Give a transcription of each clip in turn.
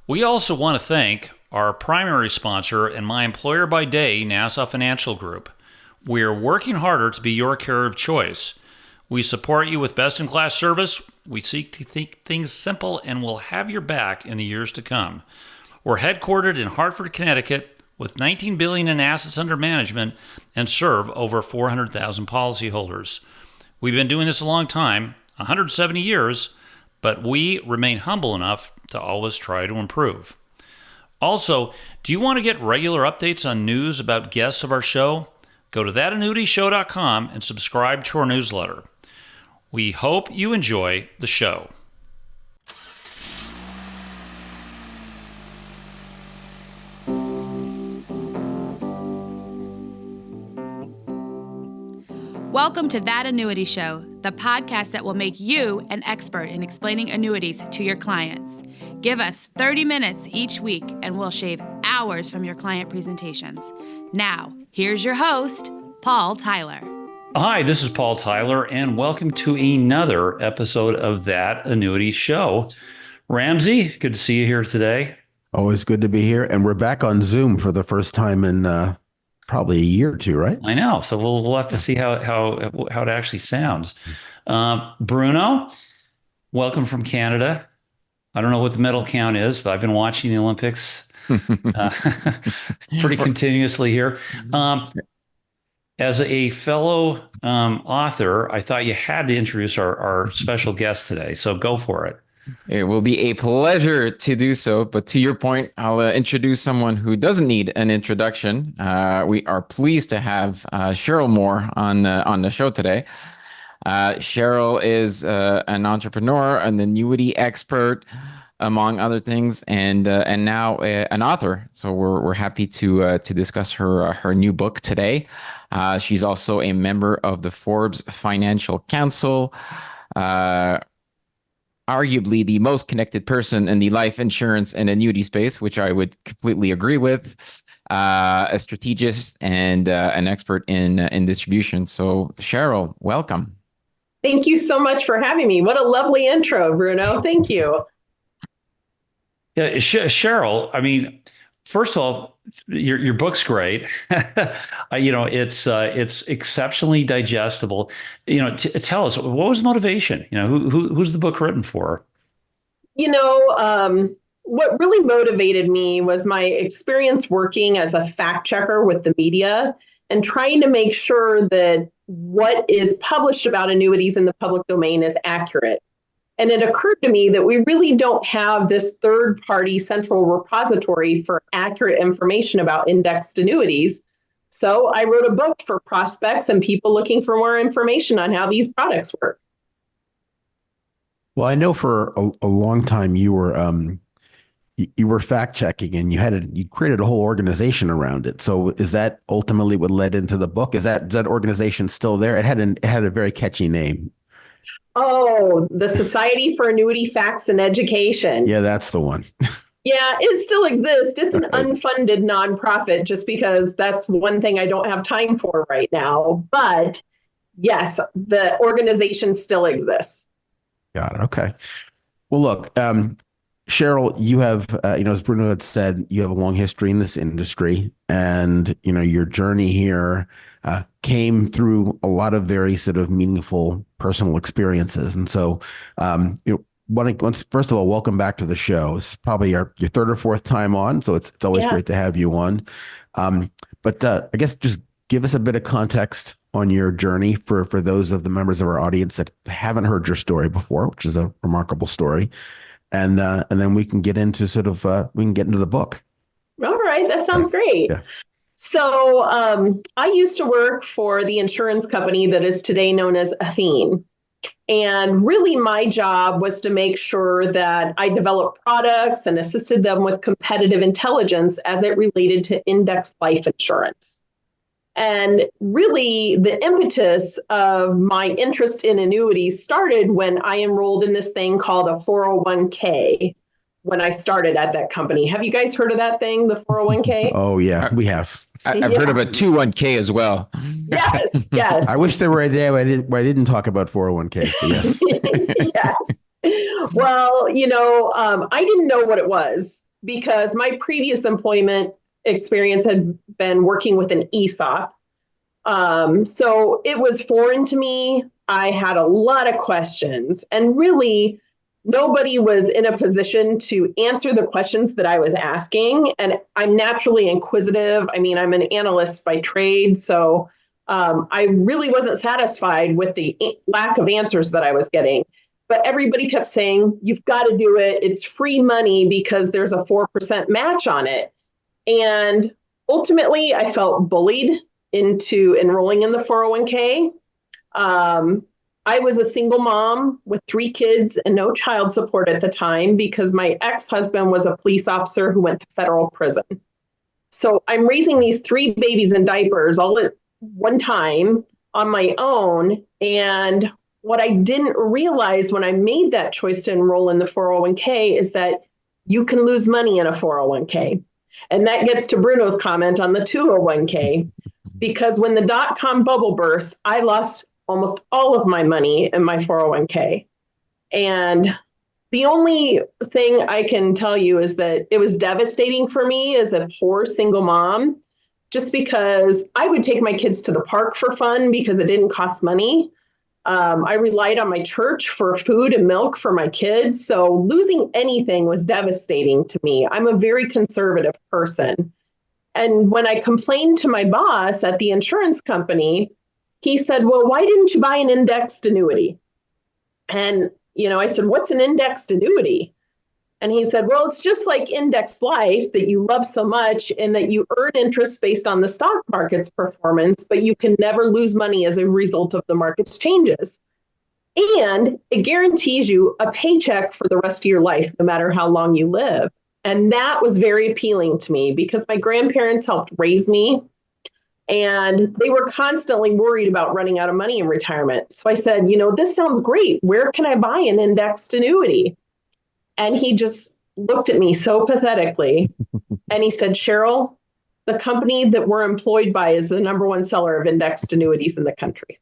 We also want to thank our primary sponsor and my employer by day, Nassau Financial Group. We're working harder to be your carrier of choice. We support you with best-in-class service. We seek to think things simple and will have your back in the years to come. We're headquartered in Hartford, Connecticut, with $19 billion in assets under management and serve over 400,000 policyholders. We've been doing this a long time, 170 years, but we remain humble enough to always try to improve. Also, do you want to get regular updates on news about guests of our show? Go to thatannuityshow.com and subscribe to our newsletter. We hope you enjoy the show. Welcome to That Annuity Show, the podcast that will make you an expert in explaining annuities to your clients. Give us 30 minutes each week and we'll shave hours from your client presentations. Now, here's your host, Paul Tyler. Hi, this is Paul Tyler, and welcome to another episode of That Annuity Show. Ramsey, good to see you here today. Always good to be here. And we're back on Zoom for the first time in probably a year or two, right? I know. So we'll have to see how it actually sounds. Bruno, welcome from Canada. I don't know what the medal count is, but I've been watching the Olympics pretty continuously here. As a fellow author, I thought you had to introduce our special guest today. So go for it. It will be a pleasure to do so. But to your point, I'll introduce someone who doesn't need an introduction. We are pleased to have Sheryl Moore on the show today. Sheryl is an entrepreneur, an annuity expert, among other things, and now an author. So we're happy to discuss her new book today. She's also a member of the Forbes Financial Council. Arguably the most connected person in the life insurance and annuity space, which I would completely agree with. A strategist and an expert in distribution. So Sheryl, welcome. Thank you so much for having me. What a lovely intro, Bruno. Thank you. Yeah, Sheryl, I mean, first of all, your book's great. It's exceptionally digestible. Tell us, what was motivation? Who's the book written for? What really motivated me was my experience working as a fact checker with the media and trying to make sure that what is published about annuities in the public domain is accurate. And it occurred to me that we really don't have this third-party central repository for accurate information about indexed annuities. So I wrote a book for prospects and people looking for more information on how these products work. Well, I know for a long time you were fact checking, and you created a whole organization around it. So is that ultimately what led into the book? Is that organization still there? It had a very catchy name. Oh, the Society for Annuity Facts and Education. Yeah, that's the one. Yeah, it still exists. It's an unfunded nonprofit just because that's one thing I don't have time for right now. But yes, the organization still exists. Got it. Okay. Well, look, Sheryl, you have, as Bruno had said, you have a long history in this industry, and, your journey here came through a lot of very sort of meaningful personal experiences. And so, first of all, welcome back to the show. It's probably your third or fourth time on, so it's always great to have you on. But I guess just give us a bit of context on your journey for those of the members of our audience that haven't heard your story before, which is a remarkable story. And then we can get into the book. All right. That sounds great. Yeah. So I used to work for the insurance company that is today known as Athene. And really my job was to make sure that I developed products and assisted them with competitive intelligence as it related to indexed life insurance. And really, the impetus of my interest in annuities started when I enrolled in this thing called a 401k when I started at that company. Have you guys heard of that thing, the 401k? Oh, yeah, we have. I've heard of a 2-1K as well. Yes, yes. I wish there were a day where I didn't talk about 401ks, but yes. Yes. Well, I didn't know what it was because my previous employment experience had been working with an ESOP. So it was foreign to me. I had a lot of questions, and really nobody was in a position to answer the questions that I was asking. And I'm naturally inquisitive. I mean, I'm an analyst by trade. So I really wasn't satisfied with the lack of answers that I was getting. But everybody kept saying, you've got to do it. It's free money because there's a 4% match on it. And ultimately, I felt bullied into enrolling in the 401k. I was a single mom with 3 kids and no child support at the time because my ex-husband was a police officer who went to federal prison. So I'm raising these 3 babies in diapers all at one time on my own. And what I didn't realize when I made that choice to enroll in the 401k is that you can lose money in a 401k. And that gets to Bruno's comment on the 201k, because when the dot-com bubble burst, I lost almost all of my money in my 401k. And the only thing I can tell you is that it was devastating for me as a poor single mom, just because I would take my kids to the park for fun because it didn't cost money. I relied on my church for food and milk for my kids. So losing anything was devastating to me. I'm a very conservative person. And when I complained to my boss at the insurance company, he said, well, why didn't you buy an indexed annuity? And, I said, what's an indexed annuity? And he said, well, it's just like indexed life that you love so much and that you earn interest based on the stock market's performance, but you can never lose money as a result of the market's changes. And it guarantees you a paycheck for the rest of your life, no matter how long you live. And that was very appealing to me because my grandparents helped raise me and they were constantly worried about running out of money in retirement. So I said, this sounds great. Where can I buy an indexed annuity? And he just looked at me so pathetically. And he said, Sheryl, the company that we're employed by is the #1 seller of indexed annuities in the country.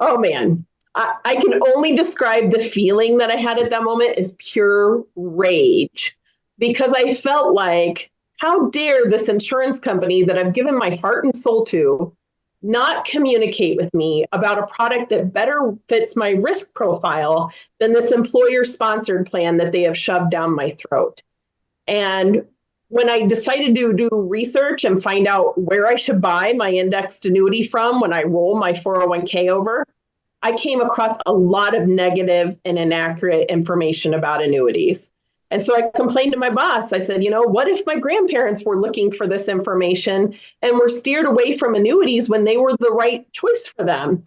Oh, man. I can only describe the feeling that I had at that moment as pure rage, because I felt like, how dare this insurance company that I've given my heart and soul to not communicate with me about a product that better fits my risk profile than this employer-sponsored plan that they have shoved down my throat. And when I decided to do research and find out where I should buy my indexed annuity from when I roll my 401k over, I came across a lot of negative and inaccurate information about annuities. And so I complained to my boss. I said, what if my grandparents were looking for this information and were steered away from annuities when they were the right choice for them?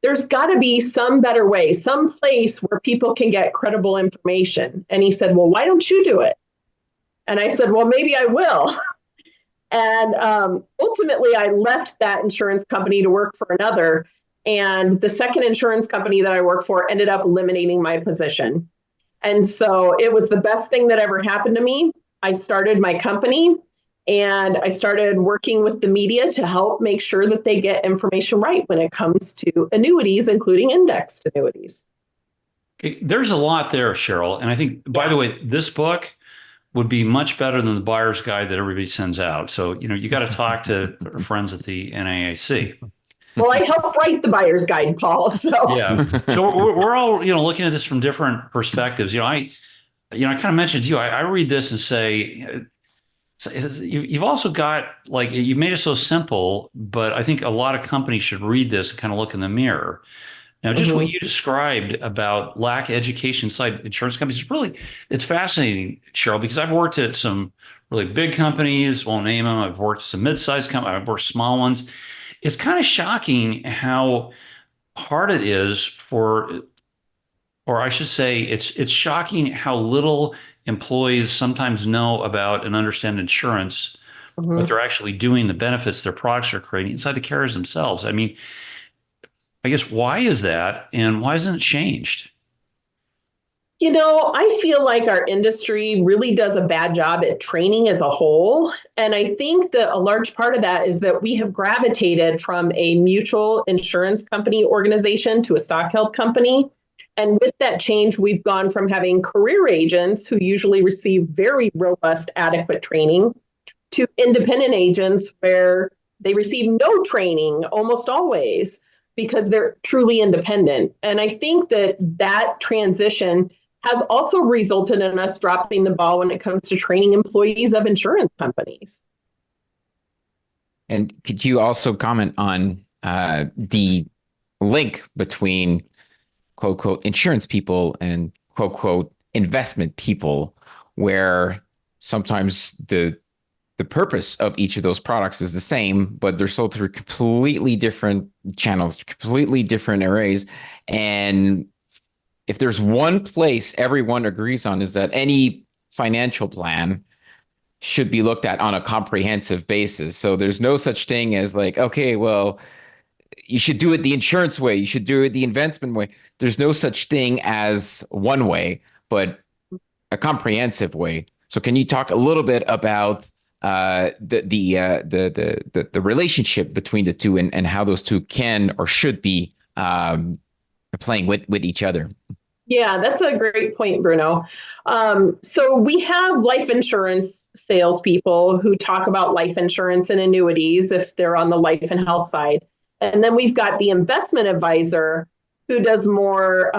There's got to be some better way, some place where people can get credible information. And he said, well, why don't you do it? And I said, well, maybe I will. And ultimately, I left that insurance company to work for another. And the second insurance company that I worked for ended up eliminating my position. And so it was the best thing that ever happened to me. I started my company and I started working with the media to help make sure that they get information right when it comes to annuities, including indexed annuities. Okay, there's a lot there, Sheryl. And I think, by the way, this book would be much better than the buyer's guide that everybody sends out. So, you got to talk to our friends at the NAIC. Well, I helped write the buyer's guide, Paul. So yeah, so we're all looking at this from different perspectives. I kind of mentioned to you. I read this and say, you've also got you made it so simple, but I think a lot of companies should read this and kind of look in the mirror. Now, just what you described about lack of education inside insurance companies, it's fascinating, Sheryl, because I've worked at some really big companies, won't name them. I've worked at some mid-sized companies, I've worked small ones. It's kind of shocking how hard it is or I should say, it's shocking how little employees sometimes know about and understand insurance, what they're actually doing, the benefits their products are creating inside the carriers themselves. I mean, I guess, why is that, and why hasn't it changed? I feel like our industry really does a bad job at training as a whole. And I think that a large part of that is that we have gravitated from a mutual insurance company organization to a stock held company. And with that change, we've gone from having career agents who usually receive very robust, adequate training to independent agents where they receive no training almost always because they're truly independent. And I think that transition has also resulted in us dropping the ball when it comes to training employees of insurance companies. And could you also comment on the link between quote, quote, insurance people and quote, quote, investment people, where sometimes the purpose of each of those products is the same, but they're sold through completely different channels, completely different arrays. And if there's one place everyone agrees on, is that any financial plan should be looked at on a comprehensive basis. So there's no such thing as like, okay, well, you should do it the insurance way, you should do it the investment way. There's no such thing as one way, but a comprehensive way. So can you talk a little bit about the relationship between the two, and how those two can or should be playing with each other? Yeah, that's a great point, Bruno. So we have life insurance salespeople who talk about life insurance and annuities if they're on the life and health side. And then we've got the investment advisor who does more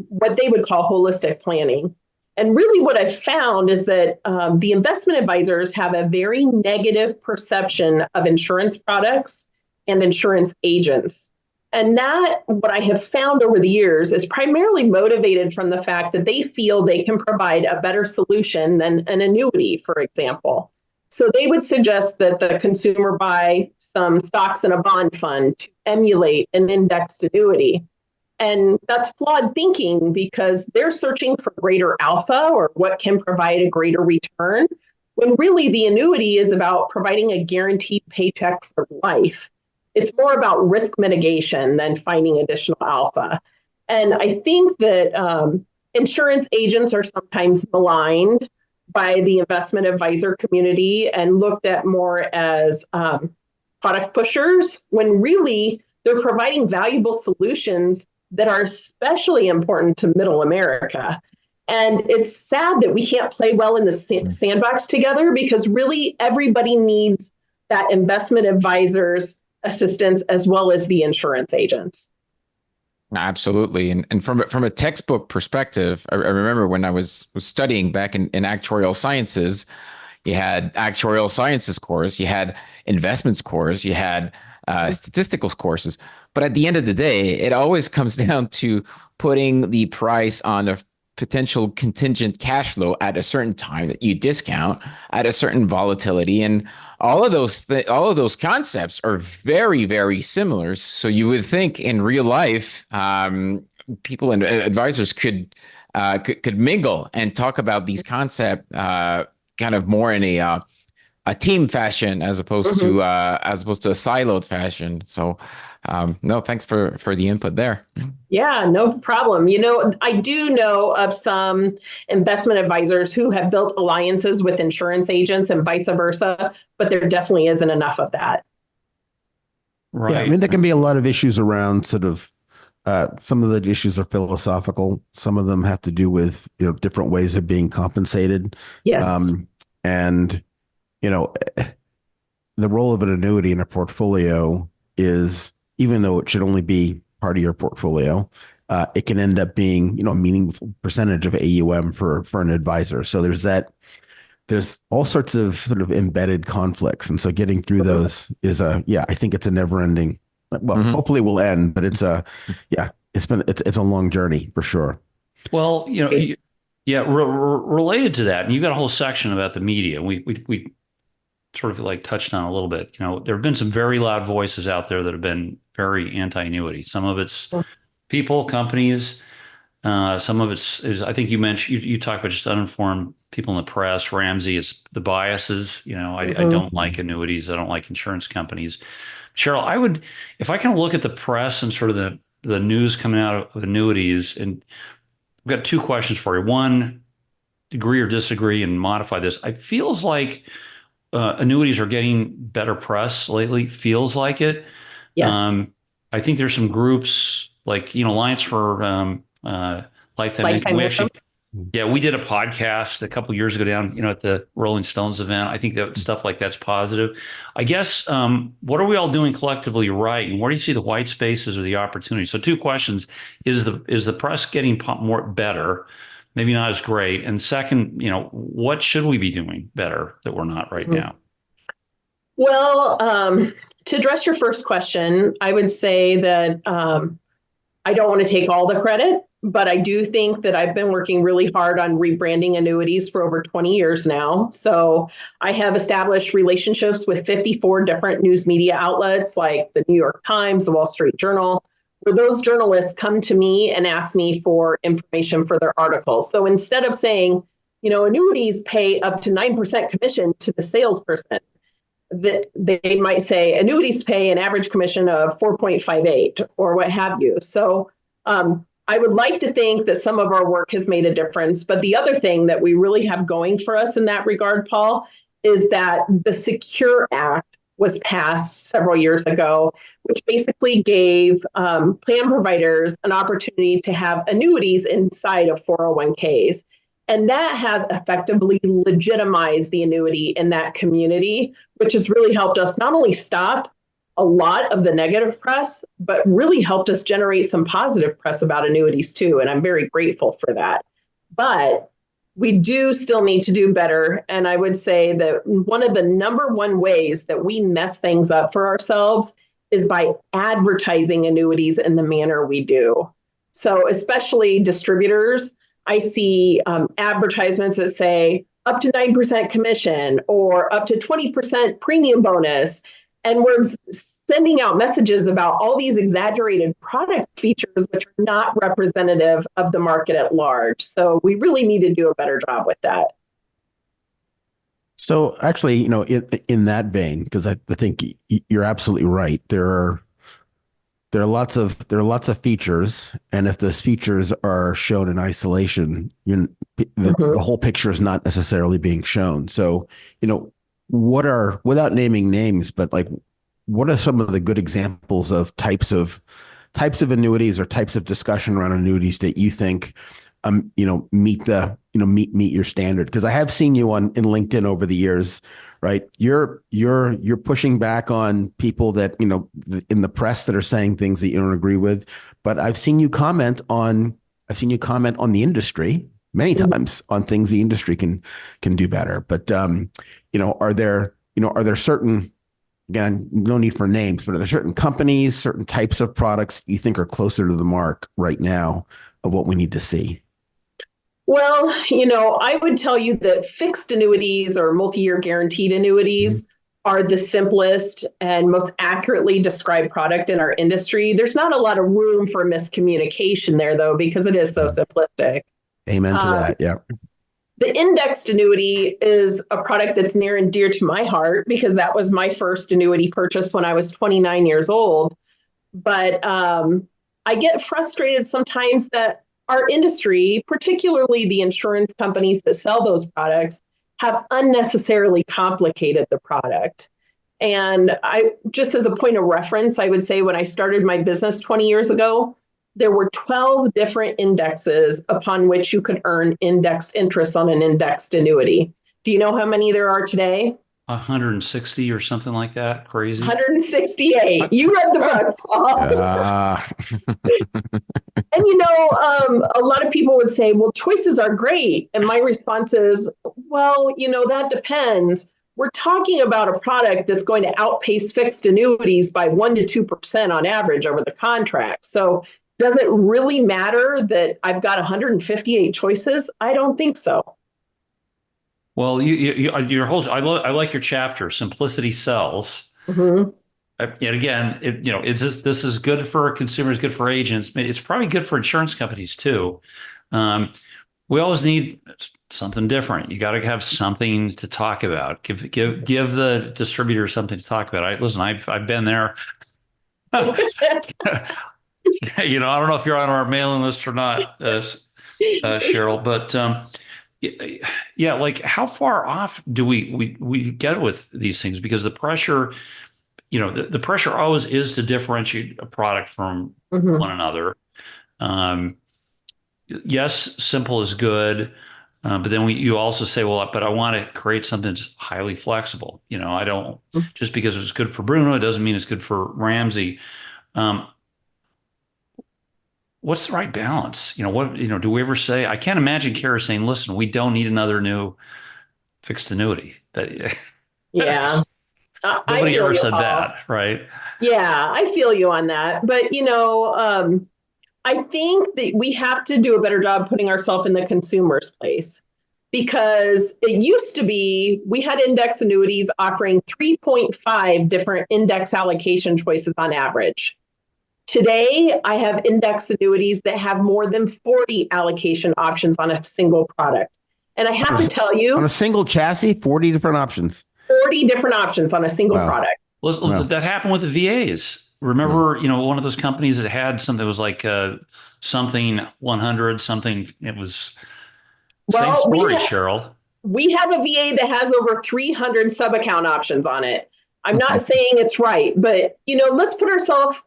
what they would call holistic planning. And really what I've found is that the investment advisors have a very negative perception of insurance products and insurance agents. And that, what I have found over the years, is primarily motivated from the fact that they feel they can provide a better solution than an annuity, for example. So they would suggest that the consumer buy some stocks in a bond fund to emulate an indexed annuity. And that's flawed thinking because they're searching for greater alpha or what can provide a greater return, when really the annuity is about providing a guaranteed paycheck for life. It's more about risk mitigation than finding additional alpha. And I think that insurance agents are sometimes maligned by the investment advisor community and looked at more as product pushers, when really they're providing valuable solutions that are especially important to middle America. And it's sad that we can't play well in the sandbox together, because really everybody needs that investment advisor's assistance as well as the insurance agents. Absolutely. And from a textbook perspective, I remember when I was studying back in actuarial sciences, you had actuarial sciences course, you had investments course, you had statistical courses. But at the end of the day, it always comes down to putting the price on a potential contingent cash flow at a certain time that you discount at a certain volatility. And all of those concepts are very, very similar. So you would think in real life, people and advisors could mingle and talk about these concepts kind of more in a team fashion as opposed to a siloed fashion. So no, thanks for the input there. Yeah, no problem. I do know of some investment advisors who have built alliances with insurance agents and vice versa, but there definitely isn't enough of that. Right. Yeah, I mean, there can be a lot of issues around sort of some of the issues are philosophical. Some of them have to do with, different ways of being compensated. Yes. And, the role of an annuity in a portfolio is, even though it should only be part of your portfolio, it can end up being, a meaningful percentage of AUM for an advisor. So there's all sorts of sort of embedded conflicts. And so getting through those is I think it's a never ending, hopefully it will end, but it's a long journey for sure. Well, related to that, and you've got a whole section about the media. We sort of like touched on a little bit. There have been some very loud voices out there that have been very anti-annuity. Some of it's people, companies. Some of it's I think you mentioned, you talked about just uninformed people in the press. Ramsey, it's the biases. I don't like annuities. I don't like insurance companies. Sheryl, if I kind of look at the press and sort of the news coming out of annuities, and I've got two questions for you. One, agree or disagree and modify this. It feels like annuities are getting better press lately. Feels like it. Yes. I think there's some groups like, Alliance for lifetime income. We actually, yeah, we did a podcast a couple years ago down, at the Rolling Stones event. I think that stuff like that's positive. I guess, what are we all doing collectively right? And where do you see the white spaces or the opportunities? So 2 questions. Is the press getting better? Maybe not as great. And second, what should we be doing better that we're not right now? Well, to address your first question, I would say that I don't want to take all the credit, but I do think that I've been working really hard on rebranding annuities for over 20 years now. So I have established relationships with 54 different news media outlets like the New York Times, the Wall Street Journal, where those journalists come to me and ask me for information for their articles. So instead of saying, annuities pay up to 9% commission to the salesperson, they might say annuities pay an average commission of 4.58 or what have you. So I would like to think that some of our work has made a difference. But the other thing that we really have going for us in that regard, Paul, is that the Secure Act was passed several years ago, which basically gave plan providers an opportunity to have annuities inside of 401ks. And that has effectively legitimized the annuity in that community, which has really helped us not only stop a lot of the negative press, but really helped us generate some positive press about annuities too. And I'm very grateful for that. But we do still need to do better. And I would say that one of the number one ways that we mess things up for ourselves is by advertising annuities in the manner we do. So especially distributors, I see advertisements that say up to 9% commission or up to 20% premium bonus. And we're sending out messages about all these exaggerated product features, which are not representative of the market at large. So we really need to do a better job with that. So actually, in that vein, because I think you're absolutely right. There are lots of features, and if those features are shown in isolation, the whole picture is not necessarily being shown. So, without naming names, but what are some of the good examples of types of annuities or types of discussion around annuities that you think meet your standard? Because I have seen you in LinkedIn over the years, right? You're pushing back on people that in the press that are saying things that you don't agree with, but I've seen you comment on the industry many times on things the industry can do better. But are there certain, again, no need for names, but are there certain companies, certain types of products you think are closer to the mark right now of what we need to see? Well, I would tell you that fixed annuities or multi-year guaranteed annuities are the simplest and most accurately described product in our industry. There's not a lot of room for miscommunication there, though, because it is so simplistic. Amen to that. Yeah. The indexed annuity is a product that's near and dear to my heart because that was my first annuity purchase when I was 29 years old. But I get frustrated sometimes that our industry, particularly the insurance companies that sell those products, have unnecessarily complicated the product. And I, just as a point of reference, I would say when I started my business 20 years ago, there were 12 different indexes upon which you could earn indexed interest on an indexed annuity. Do you know how many there are today? 160 or something like that. Crazy. 168. You read the book, Paul. And a lot of people would say, well, choices are great. And my response is, well, that depends. We're talking about a product that's going to outpace fixed annuities by 1% to 2% on average over the contract. So does it really matter that I've got 158 choices? I don't think so. Well, your whole, I like your chapter, Simplicity Sells. Mm-hmm. And again, this is good for consumers, good for agents. It's probably good for insurance companies too. We always need something different. You got to have something to talk about. Give the distributor something to talk about. I've been there. I don't know if you're on our mailing list or not, Sheryl, but how far off do we get with these things? Because the pressure, the pressure always is to differentiate a product from one another. yes, simple is good. But then you also say, well, but I want to create something that's highly flexible. I don't, just because it's good for Bruno, it doesn't mean it's good for Ramsey. Um, what's the right balance? Do we ever say, I can't imagine Kara saying, listen, we don't need another new fixed annuity. Yeah. I Nobody feel ever you, said Paul. that, right? Yeah, I feel you on that. But, I think that we have to do a better job putting ourselves in the consumer's place, because it used to be we had index annuities offering 3.5 different index allocation choices on average. Today, I have index annuities that have more than 40 allocation options on a single product. And I have to tell On you, a single chassis, 40 different options. 40 different options on a single product. Well, that happened with the VAs. Remember, one of those companies that had something that was like something 100, something, it was same Well, story, Sheryl. we have a VA that has over 300 sub-account options on it. I'm not saying it's right, but let's put ourselves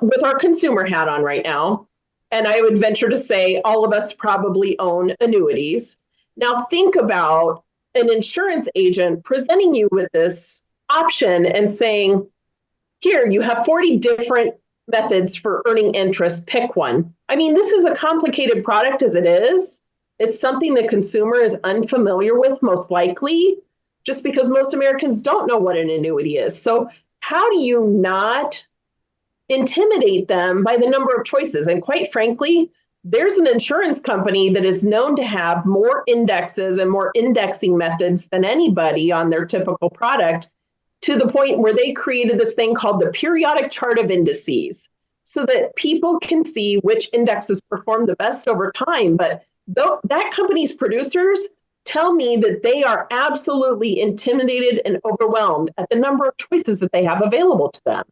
with our consumer hat on right now. And I would venture to say all of us probably own annuities. Now think about an insurance agent presenting you with this option and saying, here, you have 40 different methods for earning interest, pick one. I mean, this is a complicated product as it is. It's something the consumer is unfamiliar with, most likely, just because most Americans don't know what an annuity is. So how do you not intimidate them by the number of choices? And quite frankly, there's an insurance company that is known to have more indexes and more indexing methods than anybody on their typical product, to the point where they created this thing called the periodic chart of indices, so that people can see which indexes perform the best over time. But that company's producers tell me that they are absolutely intimidated and overwhelmed at the number of choices that they have available to them.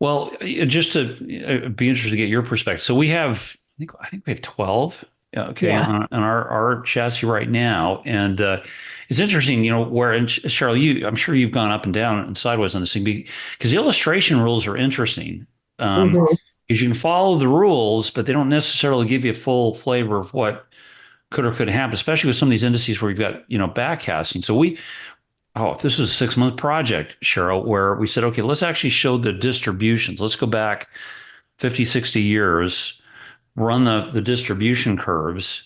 Well, just to be interested to get your perspective. So we have, I think we have 12, on our chassis right now. And it's interesting, where, and Sheryl, I'm sure you've gone up and down and sideways on this thing, because the illustration rules are interesting. Because you can follow the rules, but they don't necessarily give you a full flavor of what could or couldn't happen, especially with some of these indices where you've got, backcasting. So this was a 6-month project, Sheryl, where we said, okay, let's actually show the distributions. Let's go back 50, 60 years, run the distribution curves,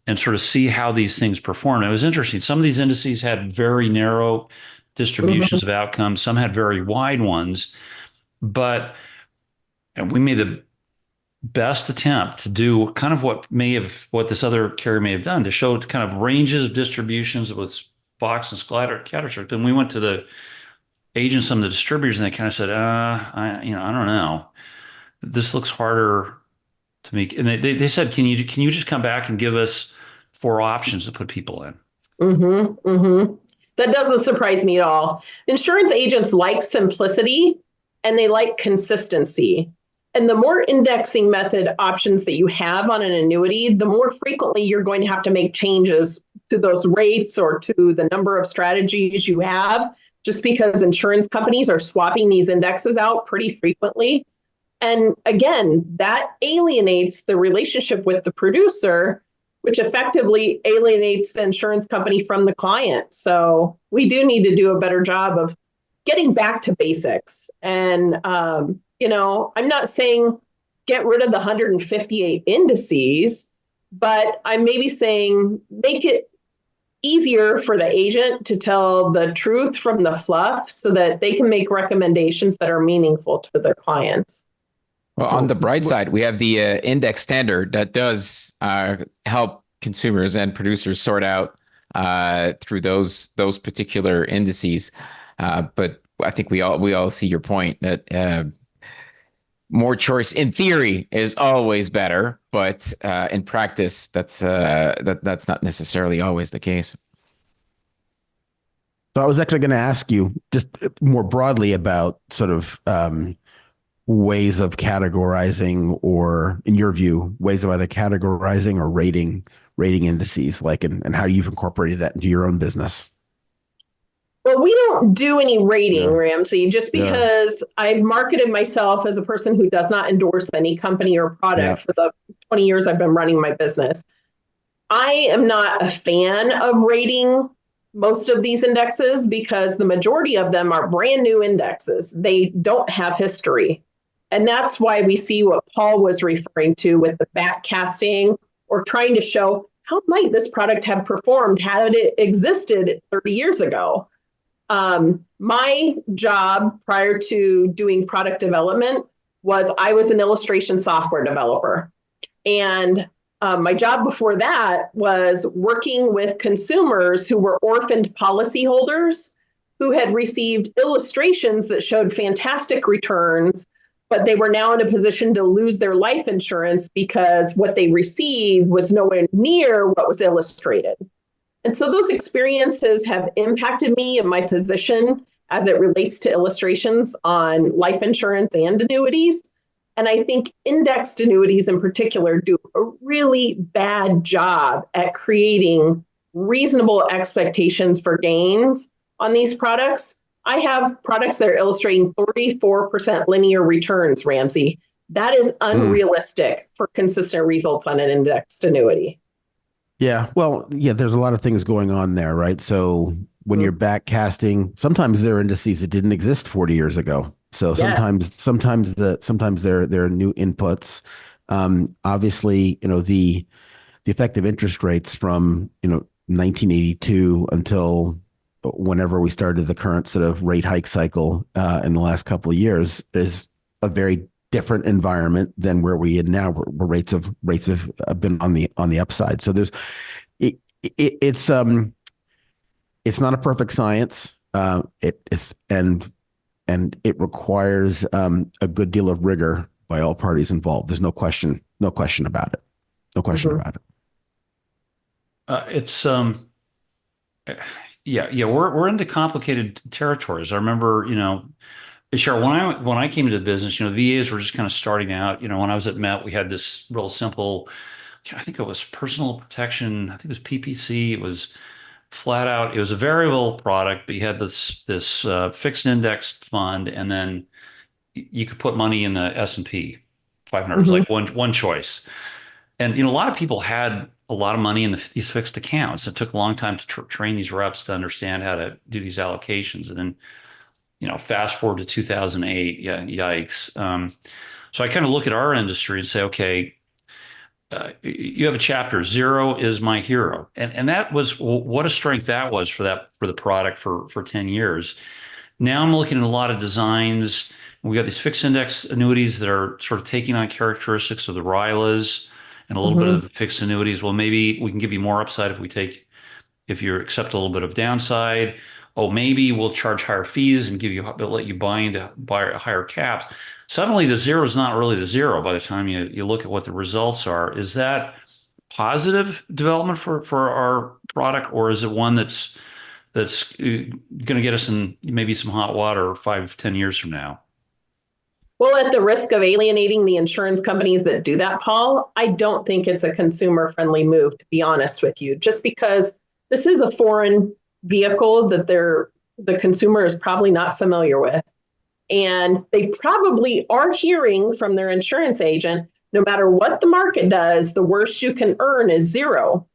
and sort of see how these things perform. And it was interesting. Some of these indices had very narrow distributions of outcomes. Some had very wide ones. But we made the best attempt to do kind of what this other carrier may have done, to show kind of ranges of distributions with Fox and scatter chart. Then we went to the agents, some of the distributors, and they kind of said, I don't know. This looks harder to make. And they said, can you just come back and give us 4 options to put people in? That doesn't surprise me at all. Insurance agents like simplicity and they like consistency. And the more indexing method options that you have on an annuity, the more frequently you're going to have to make changes to those rates or to the number of strategies you have, just because insurance companies are swapping these indexes out pretty frequently. And again, that alienates the relationship with the producer, which effectively alienates the insurance company from the client. So we do need to do a better job of getting back to basics. And, I'm not saying get rid of the 158 indices, but I'm maybe saying make it easier for the agent to tell the truth from the fluff so that they can make recommendations that are meaningful to their clients. Well, on the bright side, we have the index standard that does help consumers and producers sort out through those particular indices. But I think we all see your point that more choice in theory is always better, but in practice, that's not necessarily always the case. So I was actually going to ask you just more broadly about sort of ways of categorizing, or in your view, ways of either categorizing or rating indices, and how you've incorporated that into your own business. Well, we don't do any rating, Ramsey, just because I've marketed myself as a person who does not endorse any company or product for the 20 years I've been running my business. I am not a fan of rating most of these indexes because the majority of them are brand new indexes. They don't have history. And that's why we see what Paul was referring to with the backcasting, or trying to show how might this product have performed had it existed 30 years ago. My job prior to doing product development was I was an illustration software developer. And my job before that was working with consumers who were orphaned policyholders who had received illustrations that showed fantastic returns, but they were now in a position to lose their life insurance because what they received was nowhere near what was illustrated. And so those experiences have impacted me in my position as it relates to illustrations on life insurance and annuities. And I think indexed annuities in particular do a really bad job at creating reasonable expectations for gains on these products. I have products that are illustrating 34% linear returns, Ramsey. That is unrealistic for consistent results on an indexed annuity. Yeah. Well, yeah, there's a lot of things going on there, right? So when you're backcasting, sometimes there are indices that didn't exist 40 years ago. So sometimes there are new inputs. Obviously, the effective interest rates from 1982 until whenever we started the current sort of rate hike cycle in the last couple of years is a very different environment than where we are now, where rates have been on the upside. So it's not a perfect science. And it requires a good deal of rigor by all parties involved. There's no question about it. No question about it. We're into complicated territories. I remember, Sheryl, when I came into the business, VAs were just kind of starting out. When I was at Met, we had this real simple, I think it was personal protection. I think it was PPC. It was flat out. It was a variable product, but you had this fixed index fund, and then you could put money in the S&P 500. It was like one choice. And a lot of people had a lot of money in these fixed accounts. It took a long time to train these reps to understand how to do these allocations. And then, fast forward to 2008, yikes. So I kind of look at our industry and say, okay, you have a chapter, zero is my hero. And that was what a strength that was for the product for 10 years. Now I'm looking at a lot of designs. We got these fixed index annuities that are sort of taking on characteristics of the RILAs and a little bit of the fixed annuities. Well, maybe we can give you more upside if you accept a little bit of downside. Oh, maybe we'll charge higher fees and let you buy higher caps. Suddenly the zero is not really the zero by the time you look at what the results are. Is that positive development for our product, or is it one that's going to get us in maybe some hot water 5-10 years from now? Well, at the risk of alienating the insurance companies that do that, Paul, I don't think it's a consumer-friendly move, to be honest with you, just because this is a foreign vehicle that the consumer is probably not familiar with. And they probably are hearing from their insurance agent, no matter what the market does, the worst you can earn is zero.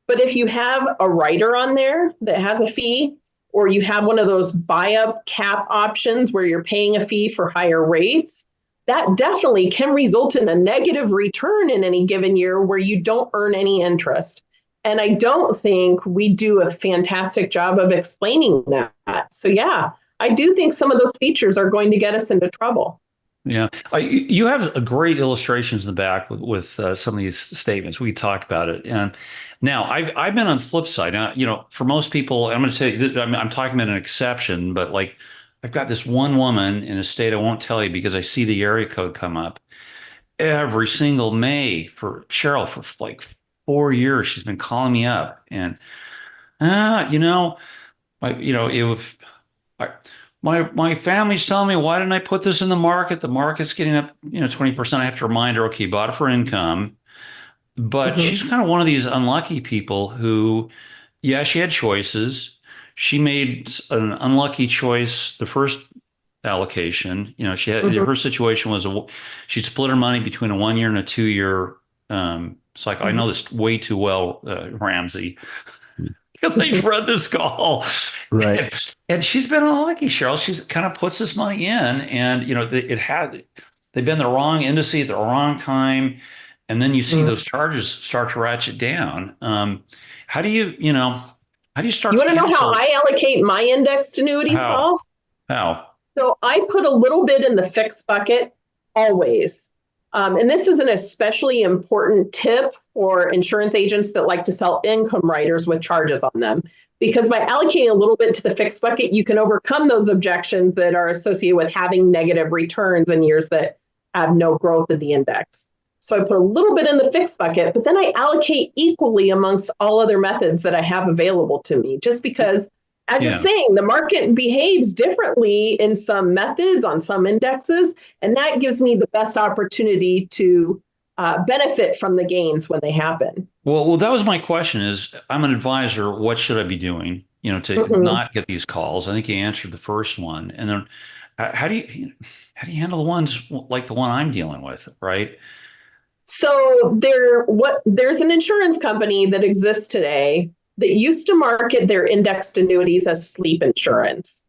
But if you have a rider on there that has a fee, or you have one of those buy-up cap options where you're paying a fee for higher rates, that definitely can result in a negative return in any given year where you don't earn any interest. And I don't think we do a fantastic job of explaining that. So yeah, I do think some of those features are going to get us into trouble. Yeah, you have great illustrations in the back with some of these statements. We talk about it, and now I've been on the flip side. Now, for most people, I'm going to tell you, I'm talking about an exception, but like I've got this one woman in a state I won't tell you because I see the area code come up every single May for Sheryl for like 4 years. She's been calling me up, and my family's telling me, why didn't I put this in the market? The market's getting up, 20%. I have to remind her, okay, bought it for income. But she's kind of one of these unlucky people who, yeah, she had choices. She made an unlucky choice the first allocation. She had her situation was she'd split her money between a 1 year and a 2 year It's like, I know this way too well, Ramsey, because I've read this call. Right. And she's been unlucky, Sheryl. She's kind of puts this money in, and they've been the wrong indice at the wrong time, and then you see those charges start to ratchet down. How do you start You to want to know how cancel? I allocate my indexed annuities, How? Paul? How? So I put a little bit in the fixed bucket always. And this is an especially important tip for insurance agents that like to sell income riders with charges on them. Because by allocating a little bit to the fixed bucket, you can overcome those objections that are associated with having negative returns in years that have no growth in the index. So I put a little bit in the fixed bucket, but then I allocate equally amongst all other methods that I have available to me, just because, as you're saying, the market behaves differently in some methods, on some indexes, and that gives me the best opportunity to benefit from the gains when they happen. Well, that was my question. Is I'm an advisor. What should I be doing? To not get these calls. I think you answered the first one, and then how do you handle the ones like the one I'm dealing with, right? So there's an insurance company that exists today that used to market their indexed annuities as sleep insurance.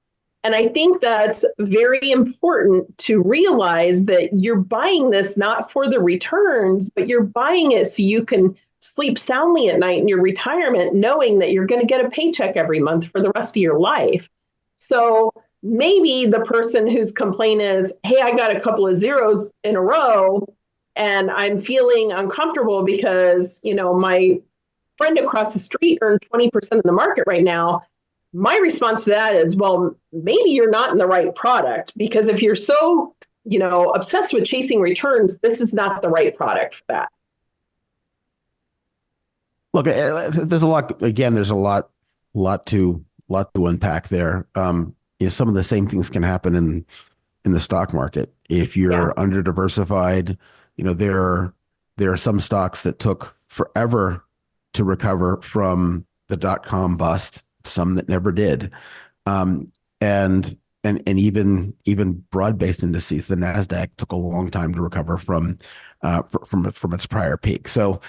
And I think that's very important to realize that you're buying this not for the returns, but you're buying it so you can sleep soundly at night in your retirement, knowing that you're going to get a paycheck every month for the rest of your life. So maybe the person whose complaint is, hey, I got a couple of zeros in a row and I'm feeling uncomfortable because, my friend across the street earned 20% of the market right now. My response to that is, well, maybe you're not in the right product, because if you're so, obsessed with chasing returns, this is not the right product for that. Look, there's a lot. Again, there's a lot to unpack there. Some of the same things can happen in the stock market if you're under diversified. There are some stocks that took forever to recover from the .com bust. Some that never did, and even broad-based indices, the Nasdaq took a long time to recover from its prior peak. So,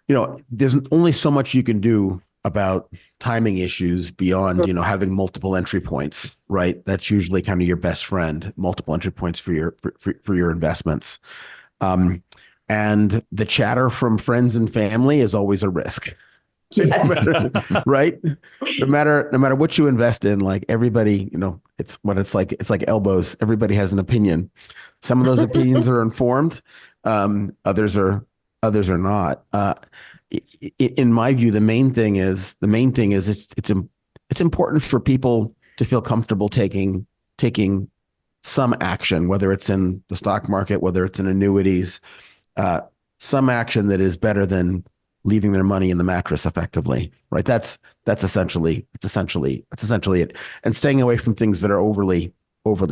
there's only so much you can do about timing issues beyond having multiple entry points, right? That's usually kind of your best friend, multiple entry points for your investments. And the chatter from friends and family is always a risk. Yes. Right? No matter what you invest in, like everybody, it's like elbows. Everybody has an opinion. Some of those opinions are informed. Others are not. In my view, the main thing is it's important for people to feel comfortable taking some action, whether it's in the stock market, whether it's in annuities, some action that is better than leaving their money in the mattress effectively, right? That's essentially it. And staying away from things that are overly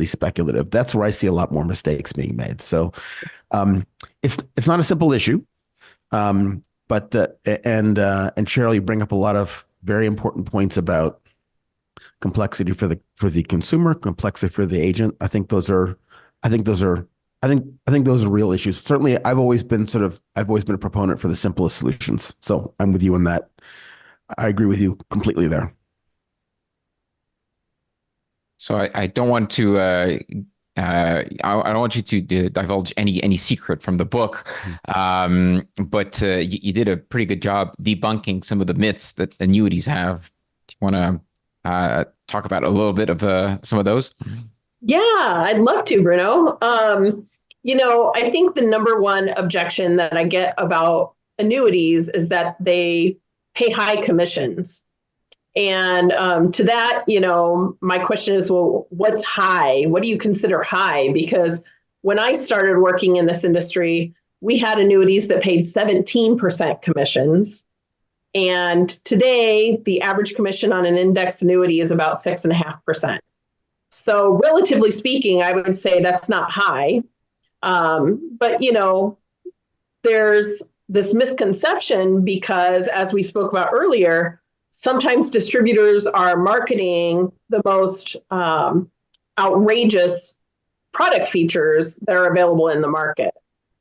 speculative. That's where I see a lot more mistakes being made. So it's not a simple issue. And Sheryl, you bring up a lot of very important points about complexity for the consumer, complexity for the agent. I think those are real issues. Certainly, I've always been a proponent for the simplest solutions. So I'm with you on that. I agree with you completely there. So I don't want to I don't want you to divulge any secret from the book, but you did a pretty good job debunking some of the myths that annuities have. Do you want to talk about a little bit of some of those? Yeah, I'd love to, Bruno. I think the number one objection that I get about annuities is that they pay high commissions. And to that, my question is, well, what's high? What do you consider high? Because when I started working in this industry, we had annuities that paid 17% commissions. And today, the average commission on an index annuity is about 6.5%. So relatively speaking, I would say that's not high. But, there's this misconception because, as we spoke about earlier, sometimes distributors are marketing the most outrageous product features that are available in the market.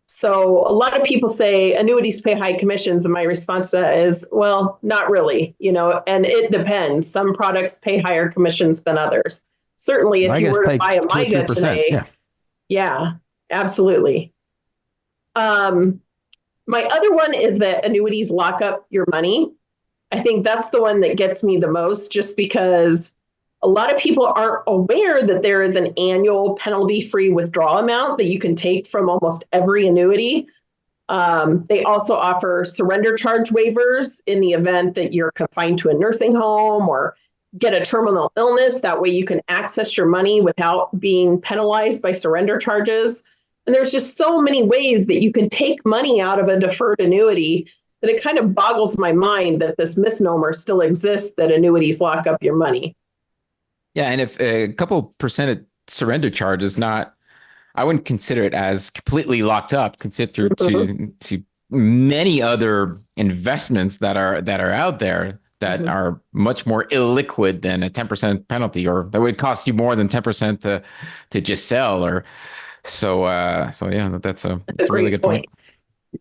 So a lot of people say annuities pay high commissions. And my response to that is, well, not really, and it depends. Some products pay higher commissions than others. Certainly, if you were to buy a MIGA today, yeah, absolutely. My other one is that annuities lock up your money. I think that's the one that gets me the most, just because a lot of people aren't aware that there is an annual penalty-free withdrawal amount that you can take from almost every annuity. They also offer surrender charge waivers in the event that you're confined to a nursing home or get a terminal illness. That way you can access your money without being penalized by surrender charges. And there's just so many ways that you can take money out of a deferred annuity that it kind of boggles my mind that this misnomer still exists that annuities lock up your money. Yeah, and if a couple percent of surrender charge is not, I wouldn't consider it as completely locked up, considered to many other investments that are out there that are much more illiquid than a 10% penalty, or that would cost you more than 10% to just sell. Or so yeah, that's a really good point.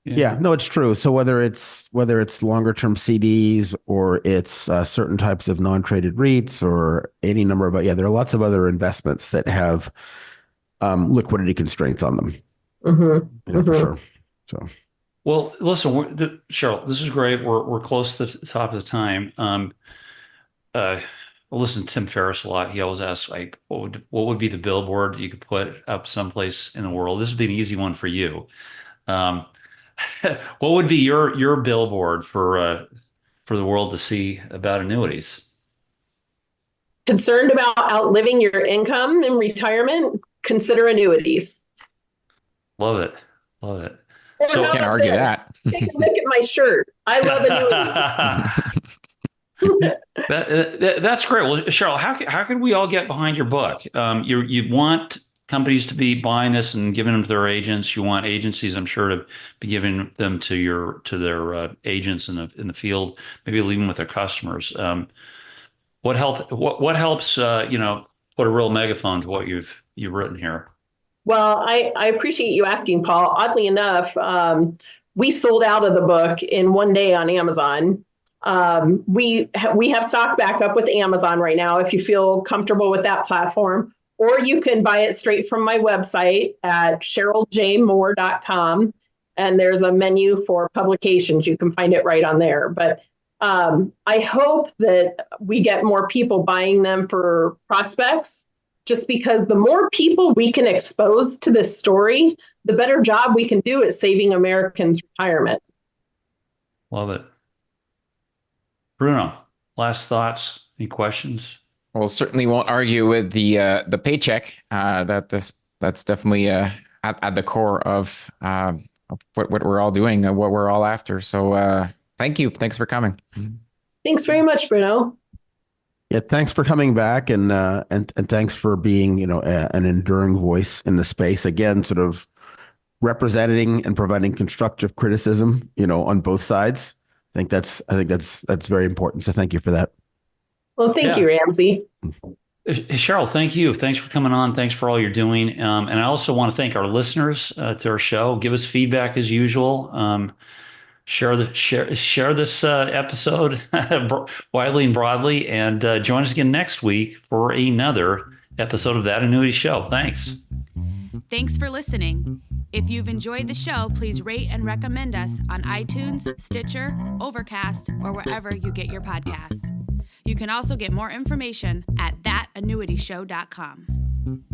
Yeah, no, it's true. So whether it's longer term CDs or it's certain types of non-traded REITs or any number of, there are lots of other investments that have liquidity constraints on them. For sure. So, well, listen, Sheryl, this is great. We're close to the top of the time. I listen to Tim Ferriss a lot. He always asks, like, what would be the billboard that you could put up someplace in the world? This would be an easy one for you. What would be your billboard for the world to see about annuities? Concerned about outliving your income in retirement? Consider annuities. Love it. Love it. Or so can't argue that. Take a look at my shirt. I love annuities. That's great. Well, Sheryl, how can we all get behind your book? You want companies to be buying this and giving them to their agents. You want agencies, I'm sure, to be giving them to their agents in the field, maybe even with their customers. What helps put a real megaphone to what you've written here? Well, I appreciate you asking, Paul. Oddly enough, we sold out of the book in one day on Amazon. We have stock backup with Amazon right now, if you feel comfortable with that platform. Or you can buy it straight from my website at SherylJMoore.com. And there's a menu for publications. You can find it right on there. But I hope that we get more people buying them for prospects, just because the more people we can expose to this story, the better job we can do at saving Americans' retirement. Love it. Bruno, last thoughts? Any questions? Well, certainly won't argue with the paycheck. That's definitely at the core of what we're all doing and what we're all after. So thank you. Thanks for coming. Thanks very much, Bruno. Yeah, thanks for coming back, and thanks for being an enduring voice in the space. Again, sort of representing and providing constructive criticism, on both sides. I think that's very important. So thank you for that. Well, thank you, Ramsey. Sheryl, thank you. Thanks for coming on. Thanks for all you're doing. And I also want to thank our listeners to our show. Give us feedback as usual. Share this episode widely and broadly, and join us again next week for another episode of That Annuity Show. Thanks. Thanks for listening. If you've enjoyed the show, please rate and recommend us on iTunes, Stitcher, Overcast, or wherever you get your podcasts. You can also get more information at thatannuityshow.com.